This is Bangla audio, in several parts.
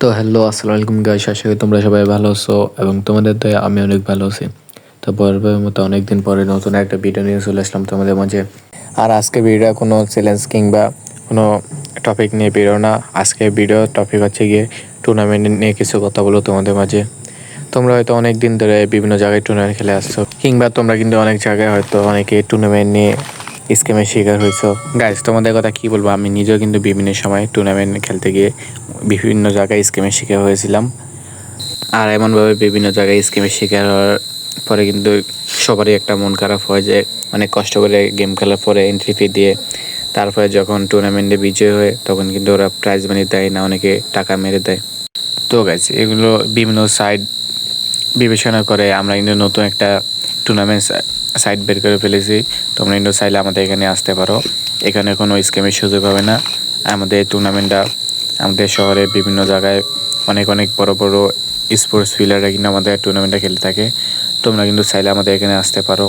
তো হ্যালো, আসসালামু আলাইকুম গাইস। আশা করি তোমরা সবাই ভালো আছো এবং তোমাদের দয়া আমি অনেক ভালো আছি। তো পরের মতো অনেকদিন পরে নতুন একটা ভিডিও নিয়ে চলে আসলাম তোমাদের মাঝে। আর আজকে ভিডিও কোনো চ্যালেঞ্জ কিংবা কোনো টপিক নিয়ে বেরো না। আজকে ভিডিও টপিক হচ্ছে গিয়ে টুর্নামেন্ট নিয়ে কিছু কথা বলো তোমাদের মাঝে। তোমরা হয়তো অনেক দিন ধরে বিভিন্ন জায়গায় টুর্নামেন্ট খেলে আসছো, কিংবা তোমরা কিন্তু অনেক জায়গায় হয়তো অনেকে টুর্নামেন্ট নিয়ে স্ক্যামের শিকার হয়েছো। গাইস, তোমাদের কথা কি বলবো, আমি নিজেও কিন্তু বিভিন্ন সময় টুর্নামেন্ট খেলতে গিয়ে বিভিন্ন জায়গায় স্ক্যামের শিকার হয়েছিলাম। আর এমনভাবে বিভিন্ন জায়গায় স্ক্যামের শিকার হওয়ার পরে কিন্তু সবারই একটা মন খারাপ হয় যে অনেক কষ্ট করে গেম খেলার পরে এন্ট্রি ফি দিয়ে তারপরে যখন টুর্নামেন্টে বিজয় হয় তখন কিন্তু ওরা প্রাইজ মানি দেয় না, অনেকে টাকা মেরে দেয়। তো গাইস, এগুলো বিভিন্ন সাইট বিবেচনা করে আমরা কিন্তু নতুন একটা টুর্নামেন্ট সাইট বের করে ফেলেছি। তোমরা কিন্তু চাইলে আমাদের এখানে আসতে পারো। এখানে কোনো স্ক্যামের সুযোগ হবে না। আমাদের টুর্নামেন্টটা আমাদের শহরের বিভিন্ন জায়গায় অনেক অনেক বড় বড় স্পোর্টস প্লেয়াররা কিন্তু আমাদের টুর্নামেন্টটা খেলে থাকে। তোমরা কিন্তু চাইলে আমাদের এখানে আসতে পারো।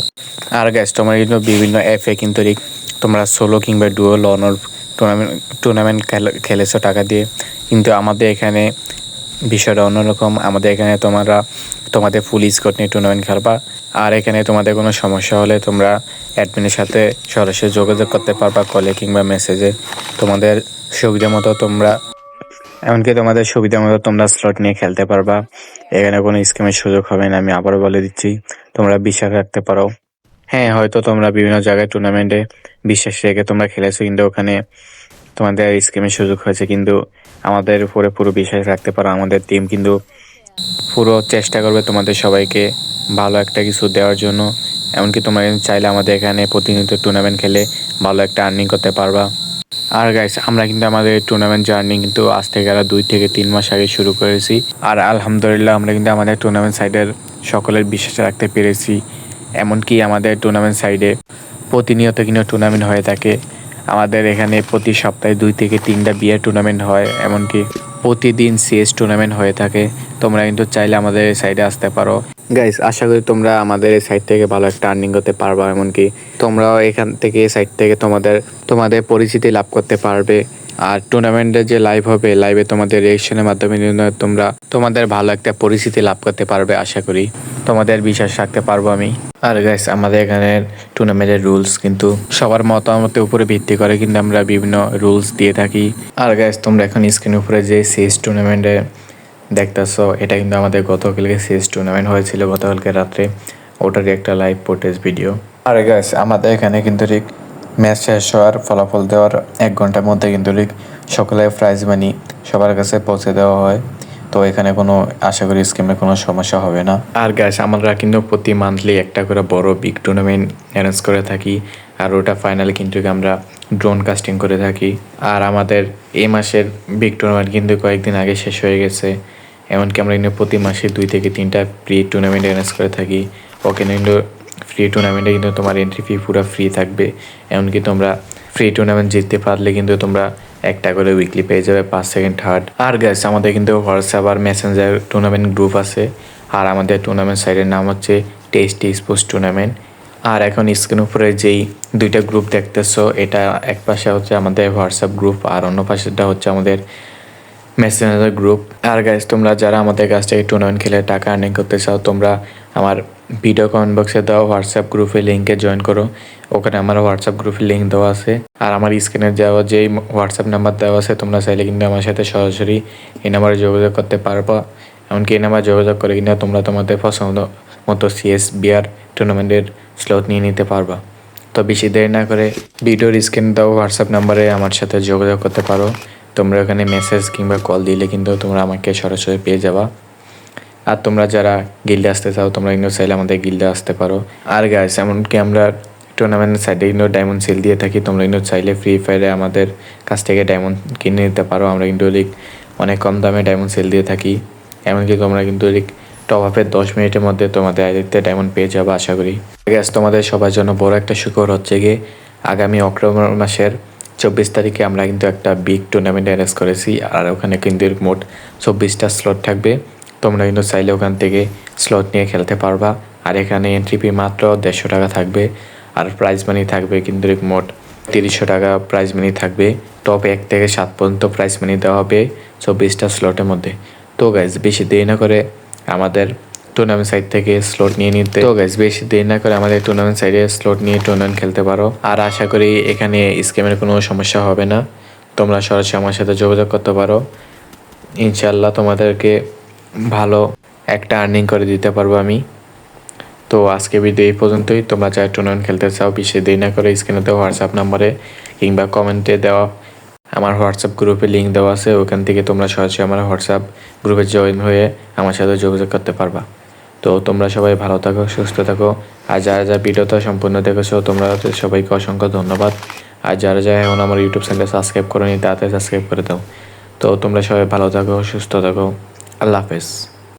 আর গাইস, তোমরা কিন্তু বিভিন্ন অ্যাপে কিন্তু তোমরা সোলো কিংবা ডুও লনার টুর্নামেন্ট খেলেছো টাকা দিয়ে, কিন্তু আমাদের এখানে বিষয়টা অন্যরকম। আমাদের এখানে তোমাদের ফুল স্কোয়াড নিয়ে টুর্নামেন্ট খেলবা। আর এখানে তোমাদের কোনো সমস্যা হলে তোমরা অ্যাডমিনের সাথে সরাসরি যোগাযোগ করতে পারবা, কলে কিংবা মেসেজে। তোমাদের সুবিধা মতো তোমরা স্লট নিয়ে খেলতে পারবা। এখানে কোনো স্কিমের সুযোগ হবে না, আমি আবারও বলে দিচ্ছি। তোমরা বিশ্বাস রাখতে পারো। হ্যাঁ, হয়তো তোমরা বিভিন্ন জায়গায় টুর্নামেন্টে বিশ্বাস রেখে তোমরা খেলেছো, কিন্তু ওখানে তোমাদের স্কিমের সুযোগ হয়েছে। কিন্তু আমাদের উপরে পুরো বিশ্বাস রাখতে পারো। আমাদের টিম কিন্তু পুরো চেষ্টা করবে তোমাদের সবাইকে ভালো একটা কিছু দেওয়ার জন্য। এমনকি তোমরা চাইলে আমাদের এখানে প্রতিনিয়ত টুর্নামেন্ট খেলে ভালো একটা আর্নিং করতে পারবা। আর গাইস, আমরা কিন্তু আমাদের টুর্নামেন্ট জার্নি কিন্তু আজ থেকে 2 থেকে 3 মাস আগে শুরু করেছি। আর আলহামদুলিল্লাহ আমরা কিন্তু আমাদের টুর্নামেন্ট সাইডের সকলের বিশ্বাস রাখতে পেরেছি। এমনকি আমাদের টুর্নামেন্ট সাইডে প্রতিনিয়ত কিন্তু টুর্নামেন্ট হয়ে থাকে। আমাদের এখানে প্রতি সপ্তাহে 2 থেকে 3টা বিয়ার টুর্নামেন্ট হয়, এমনকি প্রতিদিন সিএস টুর্নামেন্ট হয়ে থাকে। তোমরা কিন্তু চাইলে আমাদের এই সাইডে আসতে পারো। গাইস, আশা করি তোমরা আমাদের এই সাইড থেকে ভালো একটা আর্নিং করতে পারবা। এমনকি তোমরাও এখান থেকে এই সাইড থেকে তোমাদের পরিচিতি লাভ করতে পারবে। আর টুর্নামেন্টে যে লাইভ হবে, লাইভে তোমাদের রিয়েকশনের মাধ্যমে তোমরা তোমাদের ভালো একটা পরিচিতি লাভ করতে পারবে। আশা করি তোমাদের বিশ্বাস রাখতে পারবো আমি। আর গাইস, আমাদের এখানে টুর্নামেন্টের রুলস কিন্তু সবার মতামতের উপরে ভিত্তি করে কিন্তু আমরা বিভিন্ন রুলস দিয়ে থাকি। আর গাইস, তোমরা এখন স্ক্রিনের উপরে যে সিএস টুর্নামেন্টে দেখতেছো, এটা কিন্তু আমাদের গতকালকে সিএস টুর্নামেন্ট হয়েছিল, গতকালকে রাত্রে। ওটারই একটা লাইভ ফুটেজ ভিডিও। আর গাইস, আমাদের এখানে কিন্তু ম্যাচ শেষ হওয়ার ফলাফল দেওয়ার 1 ঘন্টার মধ্যে কিন্তু সকলের প্রাইজ মানি সবার কাছে পৌঁছে দেওয়া হয়। তো এখানে কোনো আশা করি স্কিমের কোনো সমস্যা হবে না। আর গাইস, আমরা কিন্তু প্রতি মান্থলি একটা করে বড় বিগ টুর্নামেন্ট অ্যারেঞ্জ করে থাকি। আর ওটা ফাইনালি কিন্তু আমরা ড্রোন কাস্টিং করে থাকি। আর আমাদের এই মাসের বিগ টুর্নামেন্ট কিন্তু কয়েকদিন আগে শেষ হয়ে গেছে। এমনকি আমরা কিন্তু প্রতি মাসে 2 থেকে 3টা প্রি টুর্নামেন্ট অ্যারেঞ্জ করে থাকি। ওখানে কিন্তু ফ্রি টুর্নামেন্টে কিন্তু তোমার এন্ট্রি ফি পুরো ফ্রি থাকবে। এমনকি তোমরা ফ্রি টুর্নামেন্ট জিততে পারলে কিন্তু তোমরা একটা করে উইকলি পেয়ে যাবে 1st, 2nd, 3rd। আর গাইস, আমাদের কিন্তু হোয়াটসঅ্যাপ আর মেসেঞ্জার টুর্নামেন্ট গ্রুপ আছে। আর আমাদের টুর্নামেন্ট সাইটের নাম হচ্ছে টেস্টি স্পোর্টস টুর্নামেন্ট। আর এখন স্ক্রিন উপরে যেই 2টা গ্রুপ দেখতেছো, এটা এক পাশে হচ্ছে আমাদের হোয়াটসঅ্যাপ গ্রুপ আর অন্য পাশেটা হচ্ছে আমাদের মেসেঞ্জার গ্রুপ। আর গাইস, তোমরা যারা আমাদের কাছ থেকে টুর্নামেন্ট খেলে টাকা আর্নিং করতে চাও, তোমরা আমার ভিডিও কমেন্ট বক্সে দেওয়া হোয়াটসঅ্যাপ গ্রুপে লিঙ্কে জয়েন করো। ওখানে আমার হোয়াটসঅ্যাপ গ্রুপের লিঙ্ক দেওয়া আছে। আর আমার স্ক্রিনে দেওয়া যেই হোয়াটসঅ্যাপ নাম্বার দেওয়া আছে, তোমরা চাইলে কিন্তু আমার সাথে সরাসরি এই নাম্বারে যোগাযোগ করতে পারবা। এমনকি এই নাম্বার যোগাযোগ করে কিনা তোমরা তোমাদের পছন্দ মতো সিএস বিআর টুর্নামেন্টের স্লট নিয়ে নিতে পারবা। তো বেশি দেরি না করে ভিডিওর স্ক্রিনে দেওয়া হোয়াটসঅ্যাপ নাম্বারে আমার সাথে যোগাযোগ করতে পারো। তোমরা ওখানে মেসেজ কিংবা কল দিলে কিন্তু তোমরা আমাকে সরাসরি পেয়ে যাবা। আর তোমরা যারা গিল্ডে আসতে চাও, তোমরা কিন্তু চাইলে আমাদের গিল্ডে আসতে পারো। আর গাইস, এমনকি আমরা টুর্নামেন্টের সাইডে কিন্তু ডায়মন্ড সেল দিয়ে থাকি। তোমরা কিন্তু চাইলে ফ্রি ফায়ারে আমাদের কাছ থেকে ডায়মন্ড কিনে নিতে পারো। আমরা কিন্তু অনেক কম দামে ডায়মন্ড সেল দিয়ে থাকি। এমনকি তোমরা কিন্তু টপ আপের 10 মিনিটের মধ্যে তোমাদের আইডিতে ডায়মন্ড পেয়ে যাবে আশা করি। গ্যাস, তোমাদের সবার জন্য বড় একটা সুখবর হচ্ছে গিয়ে আগামী অক্টোবর মাসের 24 তারিখে আমরা কিন্তু একটা বিগ টুর্নামেন্ট অ্যারেঞ্জ করেছি। আর ওখানে কিন্তু মোট 24টা স্লট থাকবে। তোমরা কিন্তু চাইলে ওখান থেকে স্লট নিয়ে খেলতে পারবা। আর এখানে এন্ট্রি ফি মাত্র 150 টাকা থাকবে। আর প্রাইজ মানি থাকবে কিন্তু মোট ৩০০ টাকা প্রাইজ মানি থাকবে। টপ 1 থেকে 7 পর্যন্ত প্রাইজ মানি দেওয়া হবে 24টা স্লটের মধ্যে। তো গাইজ বেশি দেরি না করে আমাদের টুর্নামেন্ট সাইট থেকে স্লট নিয়ে নিতে আমাদের টুর্নামেন্ট সাইডে স্লট নিয়ে টুর্নামেন্ট খেলতে পারো। আর আশা করি এখানে স্ক্যামের কোনো সমস্যা হবে না। তোমরা সরাসরি আমার সাথে যোগাযোগ করতে পারো। ইনশাল্লাহ তোমাদেরকে ভালো একটা আর্নিং করে দিতে পারবো আমি। তো আজকে ভিডিও এই পর্যন্তই। তোমরা যারা টুর্নামেন্ট খেলতে চাও বেশি দেরি না করে স্ক্রিনে দেওয়া হোয়াটসঅ্যাপ নাম্বারে কিংবা কমেন্টে দেওয়া আমার হোয়াটসঅ্যাপ গ্রুপে লিঙ্ক দেওয়া আছে, ওখান থেকে তোমরা সরাসরি আমার হোয়াটসঅ্যাপ গ্রুপে জয়েন হয়ে আমার সাথে যোগাযোগ করতে পারবা। তো তোমরা সবাই ভালো থাকো, সুস্থ থাকো। আর যারা যারা ভিডিওটা সম্পূর্ণ দেখেছো তোমরা সবাইকে অসংখ্য ধন্যবাদ। আর যারা যারা এখন আমার ইউটিউব চ্যানেল সাবস্ক্রাইব করোনি তাড়াতাড়ি সাবস্ক্রাইব করে দাও। তো তোমরা সবাই ভালো থাকো, সুস্থ থাকো। আল্লাহ হাফেজ।